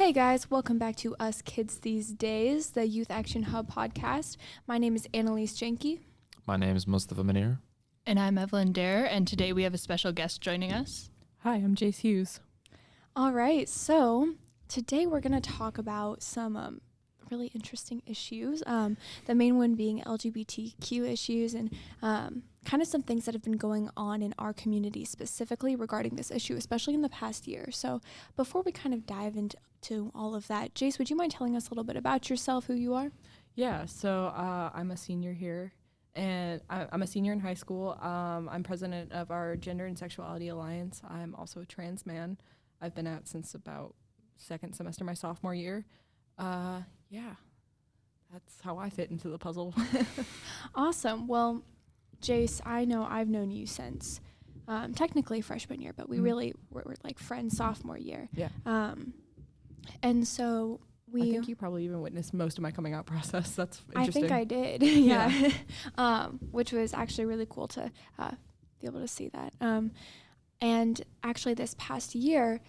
Hey guys, welcome back to Us Kids These Days, the Youth Action Hub podcast. My name is Annalise Janke. My name is Mustafaa Munir. And I'm Evelyn Derrer, and today we have a special guest joining us. Hi, I'm Jace Hughes. All right, so today we're going to talk about some really interesting issues, the main one being LGBTQ issues and kind of some things that have been going on in our community specifically regarding this issue, especially in the past year. So before we kind of dive into all of that, Jace, would you mind telling us a little bit about yourself, who you are? Yeah, so I'm a senior here, and I'm a senior in high school. I'm president of our Gender and Sexuality Alliance. I'm also a trans man. I've been out since about second semester my sophomore year. Yeah, that's how I fit into the puzzle. Awesome. Well, Jace, I know I've known you since technically freshman year, but we really were like friends sophomore year. Yeah. And so I think you probably even witnessed most of my coming out process. That's I interesting. think I did. Yeah. Which was actually really cool to be able to see that. And actually this past year,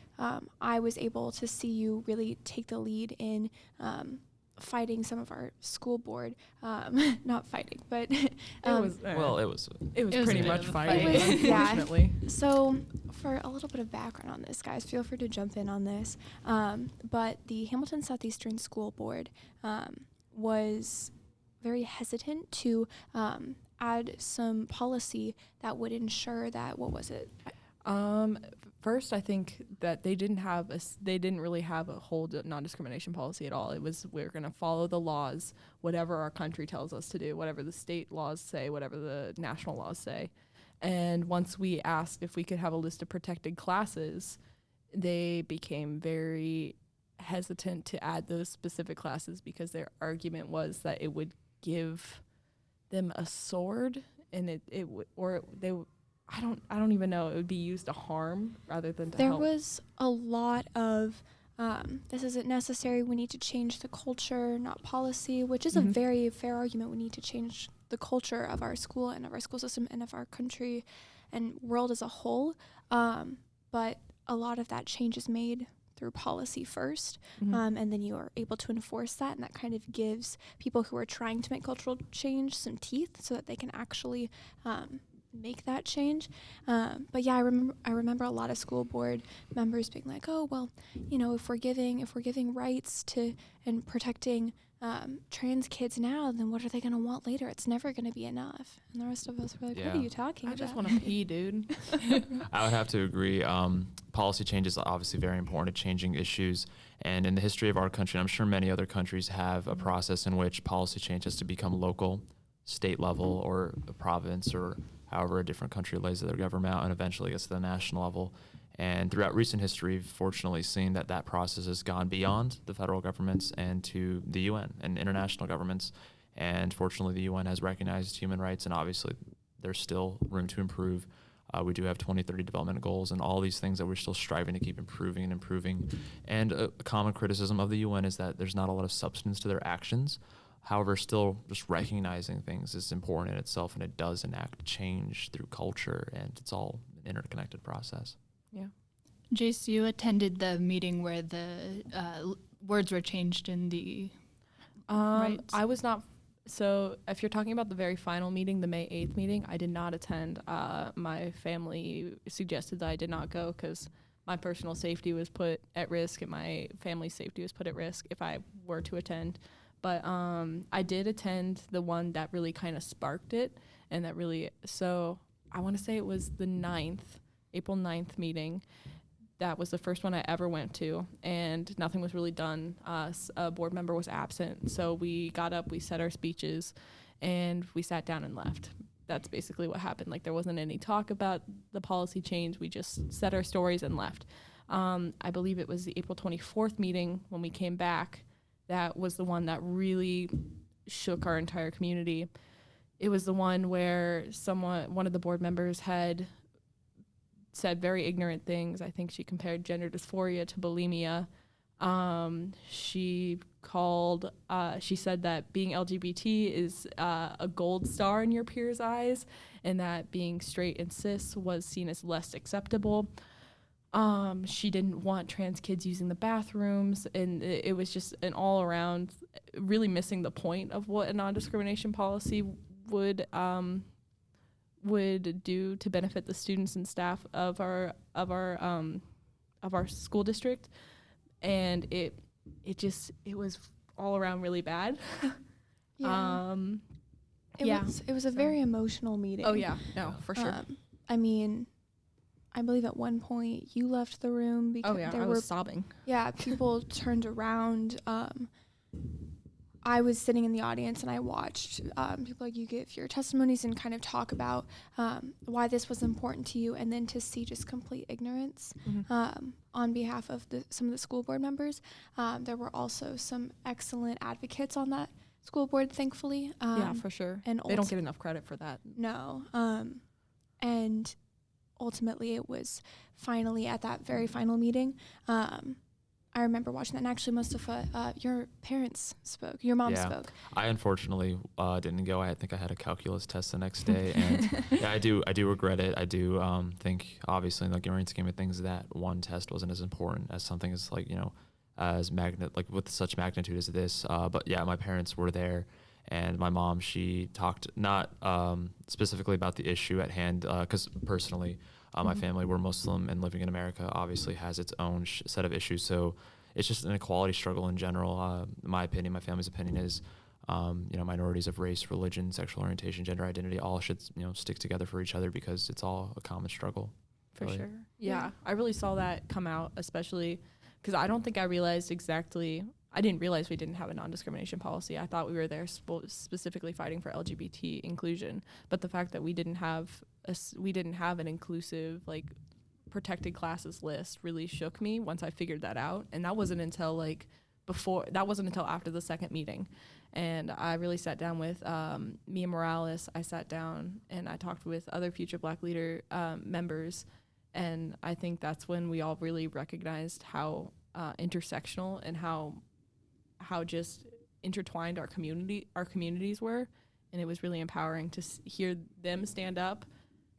I was able to see you really take the lead in fighting some of our school board, not fighting, but it was pretty much fighting, unfortunately. Yeah. So for a little bit of background on this, guys, feel free to jump in on this. But the Hamilton Southeastern School Board was very hesitant to add some policy that would ensure that, what was it? First, I think that they didn't really have a whole non-discrimination policy at all. It was, we're going to follow the laws, whatever our country tells us to do, whatever the state laws say, whatever the national laws say. And once we asked if we could have a list of protected classes, they became very hesitant to add those specific classes because their argument was that it would give them a sword, and I don't even know. It would be used to harm rather than to help. There was a lot of, this isn't necessary, we need to change the culture, not policy, which is a very fair argument. We need to change the culture of our school and of our school system and of our country and world as a whole. But a lot of that change is made through policy first, and then you are able to enforce that, and that kind of gives people who are trying to make cultural change some teeth so that they can actually make that change. But yeah, I remember a lot of school board members being like, oh, well, you know, if we're giving rights to and protecting trans kids now, then what are they going to want later? It's never going to be enough. And the rest of us were like, what are you talking about? I just want to pee, dude. I would have to agree. Policy change is obviously very important to changing issues. And in the history of our country, and I'm sure many other countries have a process in which policy change has to become local, state level, or a province, or however a different country lays their government out, and eventually gets to the national level. And throughout recent history, we've fortunately seen that process has gone beyond the federal governments and to the UN and international governments. And fortunately, the UN has recognized human rights, and obviously there's still room to improve. We do have 2030 development goals and all these things that we're still striving to keep improving. And a common criticism of the UN is that there's not a lot of substance to their actions. However, still just recognizing things is important in itself, and it does enact change through culture, and it's all an interconnected process. Yeah. Jace, you attended the meeting where the words were changed in the rights? I was not. So if you're talking about the very final meeting, the May 8th meeting, I did not attend. My family suggested that I did not go because my personal safety was put at risk and my family's safety was put at risk if I were to attend. But I did attend the one that really kind of sparked it, and that really, so I want to say it was the April 9th meeting. That was the first one I ever went to, and nothing was really done. A board member was absent, so we got up, we said our speeches, and we sat down and left. That's basically what happened. Like, there wasn't any talk about the policy change. We just said our stories and left. I believe it was the April 24th meeting when we came back. That was the one that really shook our entire community. It was the one where one of the board members had said very ignorant things. I think she compared gender dysphoria to bulimia. She said that being LGBT is a gold star in your peers' eyes, and that being straight and cis was seen as less acceptable. She didn't want trans kids using the bathrooms, and it was just an all around really missing the point of what a non-discrimination policy would do to benefit the students and staff of our school district. And it was all around really bad. Yeah. It was a very emotional meeting. Oh yeah, no, for sure. I mean, I believe at one point you left the room because I was sobbing. Yeah, people turned around. I was sitting in the audience and I watched people like you give your testimonies and kind of talk about why this was important to you, and then to see just complete ignorance on behalf of some of the school board members. There were also some excellent advocates on that school board, thankfully. Yeah, for sure. And they don't get enough credit for that. No. And ultimately it was finally at that very final meeting. I remember watching that, and actually, Mustafaa, your parents spoke. Your mom spoke. I unfortunately didn't go. I think I had a calculus test the next day, and yeah, I do regret it. I do think, obviously, in the grand scheme of things, that one test wasn't as important as something as as with such magnitude as this. But yeah, my parents were there, and my mom, she talked not specifically about the issue at hand, because personally, my family, we're Muslim, and living in America obviously has its own set of issues. So it's just an equality struggle in general. My opinion, my family's opinion is, minorities of race, religion, sexual orientation, gender identity, all should, stick together for each other, because it's all a common struggle. For sure. Yeah, I really saw that come out, especially because I don't think I realized exactly. I didn't realize we didn't have a non-discrimination policy. I thought we were there specifically fighting for LGBT inclusion, but the fact that we didn't have an inclusive, protected classes list really shook me once I figured that out. And that wasn't until after the second meeting. And I really sat down with Mia Morales. I sat down and I talked with other Future Black Leader members. And I think that's when we all really recognized how intersectional and how just intertwined our communities were. And it was really empowering to hear them stand up,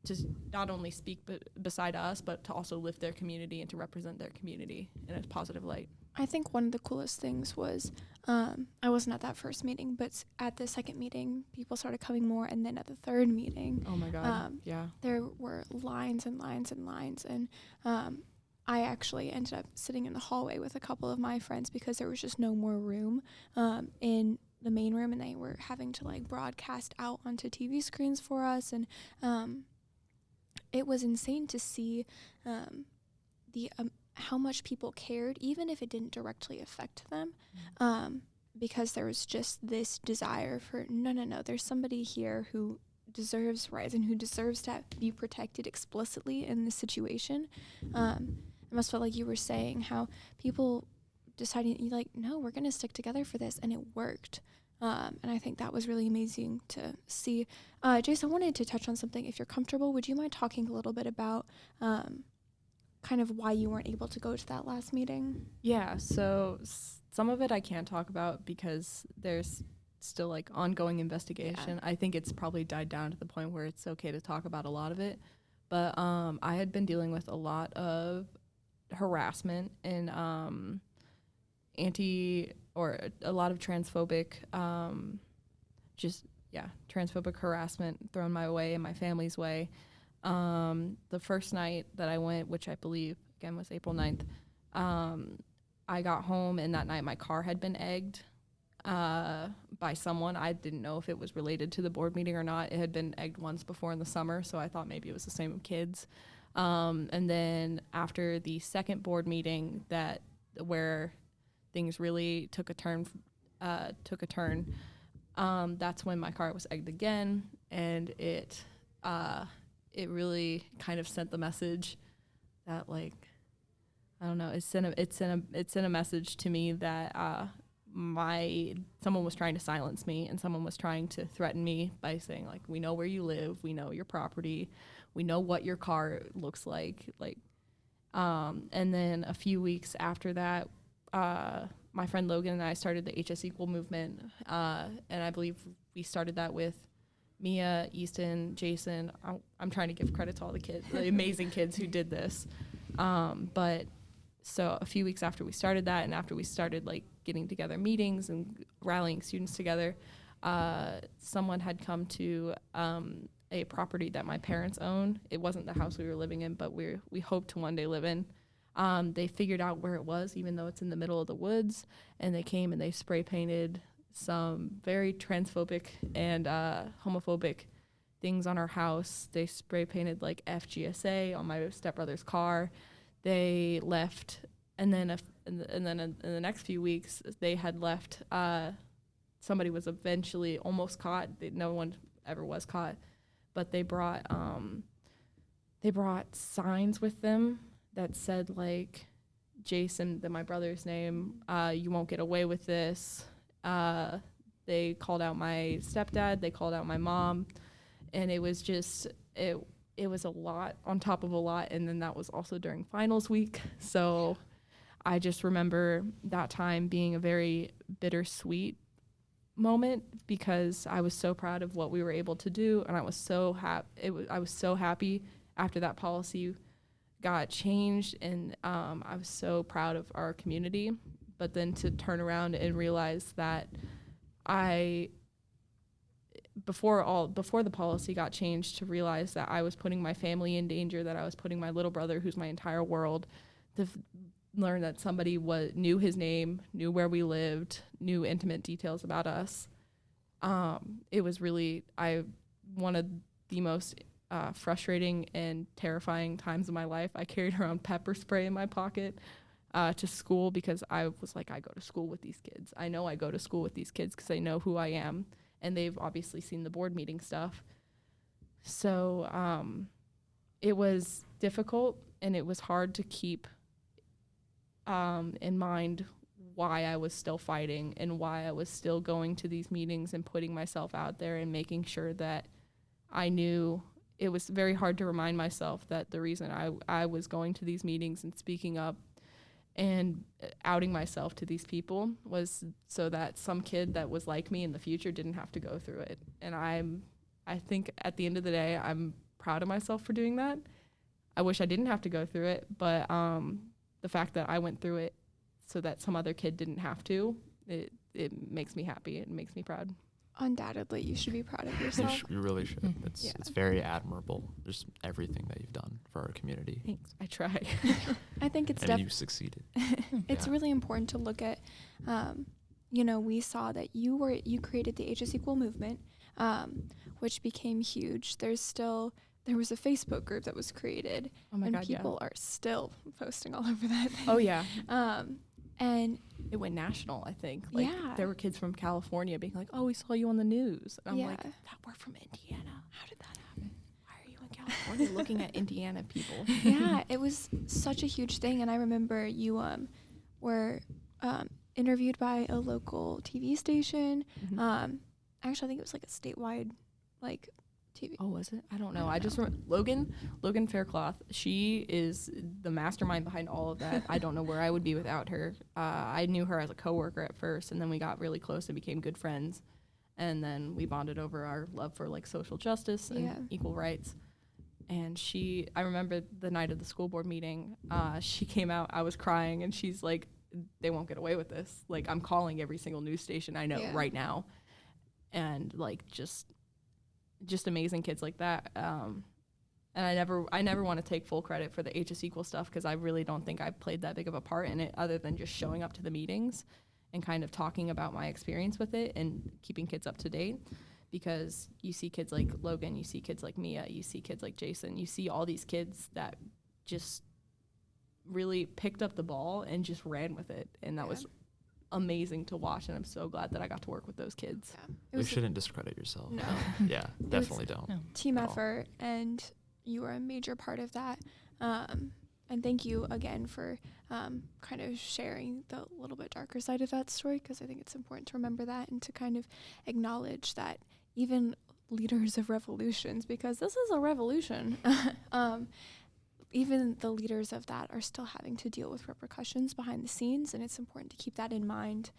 to not only speak beside us, but to also lift their community and to represent their community in a positive light. I think one of the coolest things was, I wasn't at that first meeting, but at the second meeting, people started coming more. And then at the third meeting, oh my God, there were lines and lines and lines. And I actually ended up sitting in the hallway with a couple of my friends because there was just no more room in the main room, and they were having to broadcast out onto TV screens for us. And it was insane to see how much people cared, even if it didn't directly affect them, because there was just this desire for, no, there's somebody here who deserves rights and who deserves to be protected explicitly in this situation. It must feel like you were saying how people decided, no, we're going to stick together for this, and it worked. And I think that was really amazing to see. Jace, I wanted to touch on something. If you're comfortable, would you mind talking a little bit about kind of why you weren't able to go to that last meeting? Yeah, so some of it I can't talk about because there's still ongoing investigation. Yeah. I think it's probably died down to the point where it's okay to talk about a lot of it. But I had been dealing with a lot of harassment and a lot of transphobic transphobic harassment thrown my way and my family's way. The first night that I went, which I believe again was April 9th, I got home, and that night my car had been egged by someone. I didn't know if it was related to the board meeting or not. It had been egged once before in the summer, so I thought maybe it was the same kids. And then after the second board meeting where things really took a turn, that's when my car was egged again, and it really kind of sent the message that I don't know, it sent a message to me that someone was trying to silence me, and someone was trying to threaten me by saying we know where you live, we know your property, we know what your car looks like. And then a few weeks after that, my friend Logan and I started the HS Equal movement, and I believe we started that with Mia, Easton, Jason. I'm trying to give credit to all the kids, the amazing kids who did this. But so a few weeks after we started that, and after we started like getting together meetings and rallying students together, someone had come to a property that my parents own. It wasn't the house we were living in, but we hoped to one day live in. They figured out where it was, even though it's in the middle of the woods, and they came and they spray painted some very transphobic and homophobic things on our house. They spray painted like FGSA on my stepbrother's car. They left, and then in the next few weeks, they had left. Somebody was eventually almost caught. No one ever was caught, but they brought signs with them that said like Jason, my brother's name. You won't get away with this. They called out my stepdad. They called out my mom, and it was just it was a lot on top of a lot. And then that was also during finals week. So I just remember that time being a very bittersweet moment because I was so proud of what we were able to do. And I was so I was so happy after that policy got changed. And I was so proud of our community. But then to turn around and realize that before the policy got changed, to realize that I was putting my family in danger, that I was putting my little brother, who's my entire world, to learn that somebody knew his name, knew where we lived, knew intimate details about us. It was really one of the most frustrating and terrifying times of my life. I carried around pepper spray in my pocket to school because I was like, I go to school with these kids. I know I go to school with these kids because they know who I am. And they've obviously seen the board meeting stuff. So it was difficult, and it was hard to keep in mind why I was still fighting and why I was still going to these meetings and putting myself out there and making sure that I knew. It was very hard to remind myself that the reason I was going to these meetings and speaking up and outing myself to these people was so that some kid that was like me in the future didn't have to go through it. And I think at the end of the day, I'm proud of myself for doing that. I wish I didn't have to go through it, but the fact that I went through it so that some other kid didn't have to, it makes me happy. It makes me proud. Undoubtedly, you should be proud of yourself. You really should. It's very admirable. Just everything that you've done for our community. Thanks. I try. I think it's and you succeeded. It's really important to look at. We saw that you created the Ages Equal movement, which became huge. There was a Facebook group that was created, and people are still posting all over that thing. Oh yeah. And it went national, I think. There were kids from California being like, "Oh, we saw you on the news." And I'm like, "We're from Indiana. How did that happen? Why are you in California looking at Indiana people?" Yeah, it was such a huge thing. And I remember you were interviewed by a local TV station. Mm-hmm. Actually, I think it was like a statewide TV. Oh, was it? I don't know. I just remember Logan Faircloth. She is the mastermind behind all of that. I don't know where I would be without her. I knew her as a coworker at first, and then we got really close and became good friends. And then we bonded over our love for social justice and equal rights. And I remember the night of the school board meeting, she came out, I was crying, and she's like, "They won't get away with this. I'm calling every single news station I know right now." And just amazing kids like that. And I never want to take full credit for the Ages Equal stuff because I really don't think I played that big of a part in it other than just showing up to the meetings and kind of talking about my experience with it and keeping kids up to date. Because you see kids like Logan, you see kids like Mia, you see kids like Jason, you see all these kids that just really picked up the ball and just ran with it. And that was amazing to watch, and I'm so glad that I got to work with those kids. You shouldn't discredit yourself. No. Yeah, definitely don't. No. Team effort, and you were a major part of that. And thank you again for kind of sharing the little bit darker side of that story, because I think it's important to remember that and to kind of acknowledge that even leaders of revolutions, because this is a revolution, even the leaders of that are still having to deal with repercussions behind the scenes, and it's important to keep that in mind,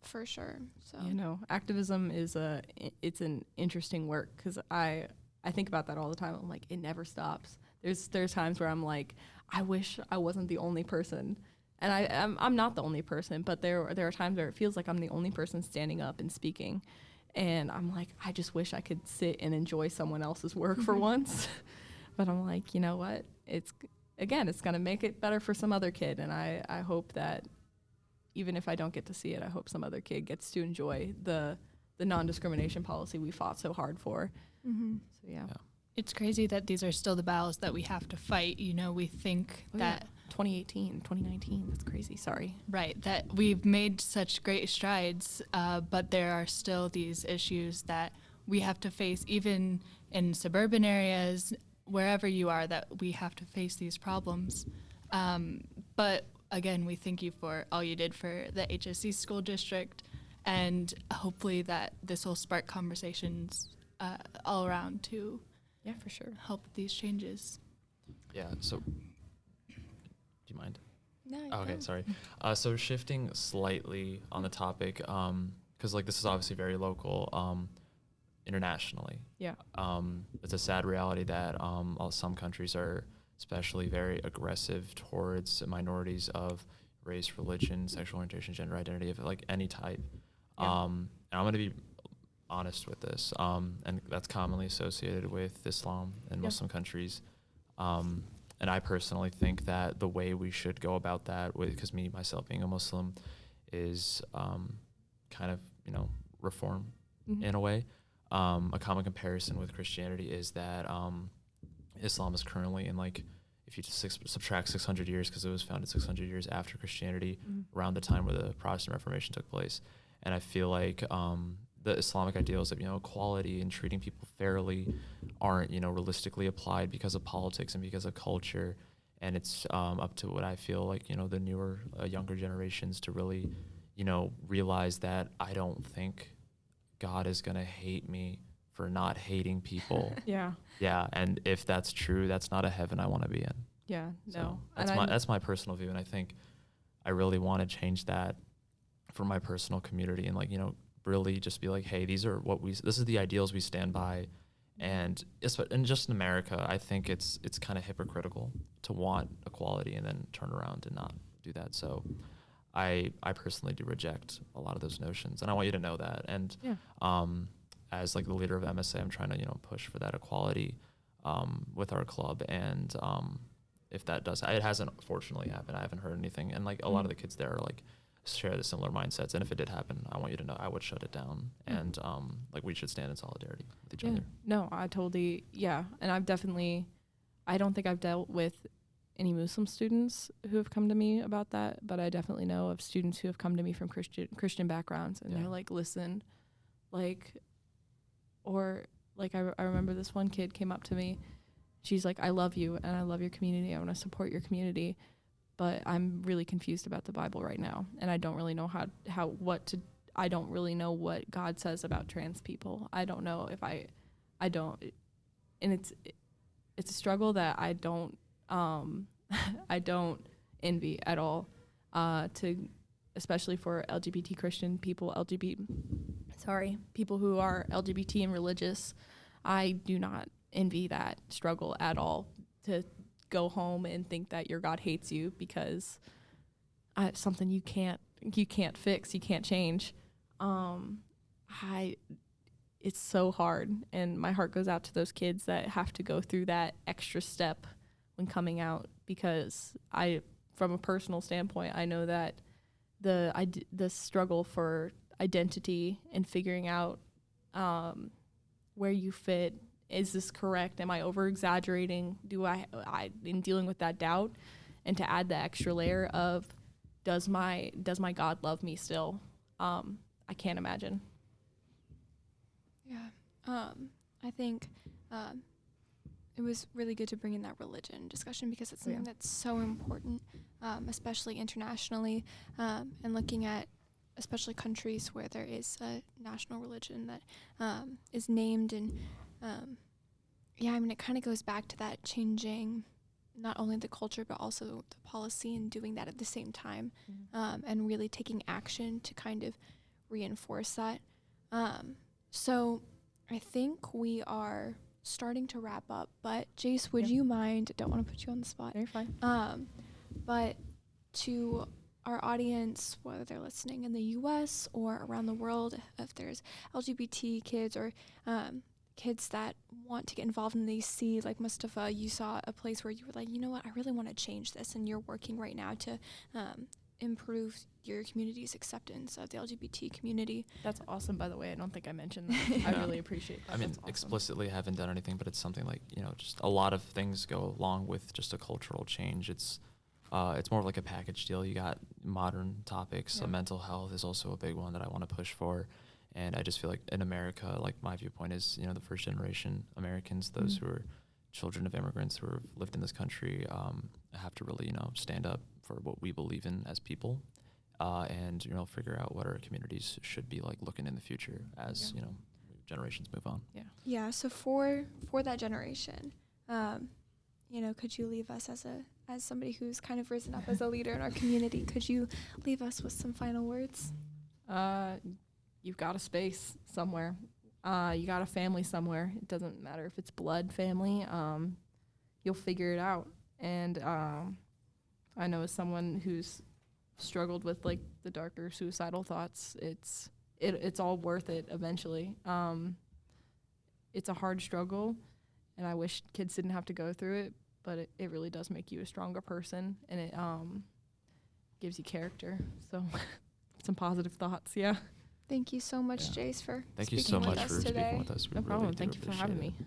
for sure. So activism it's an interesting work because I think about that all the time. I'm like, it never stops. There's times where I'm like, I wish I wasn't the only person. And I'm not the only person, but there are times where it feels like I'm the only person standing up and speaking. And I'm like, I just wish I could sit and enjoy someone else's work for once. But I'm like, you know what? It's going to make it better for some other kid. And I hope that even if I don't get to see it, I hope some other kid gets to enjoy the non-discrimination policy we fought so hard for. Mm-hmm. So, yeah. It's crazy that these are still the battles that we have to fight. You know, we think that 2018, 2019, that's crazy. Sorry. Right, that we've made such great strides, but there are still these issues that we have to face, even in suburban areas, wherever you are, that we have to face these problems. But again, we thank you for all you did for the HSC school district, and hopefully that this will spark conversations all around to For sure. help with these changes. Yeah. So, do you mind? No, Oh, okay, sorry. So shifting slightly on the topic, because like this is obviously very local, internationally. Yeah. It's a sad reality that some countries are especially very aggressive towards minorities of race, religion, sexual orientation, gender identity, of like any type. Yeah. And I'm going to be honest with this, and that's commonly associated with Islam in Muslim countries. And I personally think that the way we should go about that, because me, myself being a Muslim, is kind of, reform in a way. A common comparison with Christianity is that Islam is currently in, like, if you just subtract 600 years, because it was founded 600 years after Christianity, around the time where the Protestant Reformation took place. And I feel like the Islamic ideals of, equality and treating people fairly aren't, realistically applied because of politics and because of culture. And it's up to what I feel like, the newer, younger generations to really, realize that I don't think God is going to hate me for not hating people. Yeah. Yeah. And if that's true, that's not a heaven I want to be in. Yeah. So No. that's my personal view. And I think I really want to change that for my personal community, and like, really just be like, hey, this is the ideals we stand by. And just in America, I think it's kind of hypocritical to want equality and then turn around and not do that. So I personally do reject a lot of those notions, and I want you to know that. And as like the leader of MSA, I'm trying to push for that equality with our club. And if that does, it hasn't fortunately happened. I haven't heard anything, and like a lot of the kids there are like share the similar mindsets. And if it did happen, I want you to know I would shut it down, and like we should stand in solidarity with each other. No, I totally, and I don't think I've dealt with any Muslim students who have come to me about that, but I definitely know of students who have come to me from Christian backgrounds, and they're like, listen, like, or like I remember this one kid came up to me. She's like, I love you and I love your community. I want to support your community, but I'm really confused about the Bible right now, and I don't really know I don't really know what God says about trans people. I don't know if I don't, and it's a struggle that I don't I don't envy at all, especially for LGBT Christian people, people who are LGBT and religious. I do not envy that struggle at all, to go home and think that your God hates you because something you can't fix, you can't change. It's so hard, and my heart goes out to those kids that have to go through that extra step when coming out, because from a personal standpoint, I know that the struggle for identity and figuring out where you fit, is this correct? Am I over exaggerating? In dealing with that doubt, and to add the extra layer of, does my God love me still? I can't imagine. Yeah. I think it was really good to bring in that religion discussion, because it's something that's so important, especially internationally, and looking at especially countries where there is a national religion that is named. And it kind of goes back to that changing not only the culture but also the policy, and doing that at the same time, and really taking action to kind of reinforce that. So I think we are starting to wrap up, but Jace, would Yeah. you mind, don't want to put you on the spot, You're fine. but to our audience, whether they're listening in the US or around the world, if there's LGBT kids or kids that want to get involved and they see, like Mustafaa, you saw a place where you were like, you know what, I really want to change this, and you're working right now to improve your community's acceptance of the LGBT community. That's awesome, by the way. I don't think I mentioned that. I really appreciate that. I mean, That's awesome. explicitly haven't done anything, but it's something like, just a lot of things go along with just a cultural change. It's more of like a package deal. You got modern topics. Yeah. Mental health is also a big one that I want to push for. And I just feel like in America, like my viewpoint is, the first generation Americans, those who are children of immigrants who have lived in this country, have to really, stand up for what we believe in as people, and, figure out what our communities should be like looking in the future as, generations move on. Yeah. Yeah, so for that generation, could you leave us as somebody who's kind of risen up as a leader in our community, could you leave us with some final words? You've got a space somewhere. You got a family somewhere. It doesn't matter if it's blood family. You'll figure it out. And I know as someone who's struggled with like the darker suicidal thoughts, it's all worth it eventually. It's a hard struggle, and I wish kids didn't have to go through it, but it really does make you a stronger person, and it gives you character. So some positive thoughts, yeah. Thank you so much, Jace, for Thank you speaking so with much us for today. speaking with us. We No really problem. do Thank you for having appreciate me. it.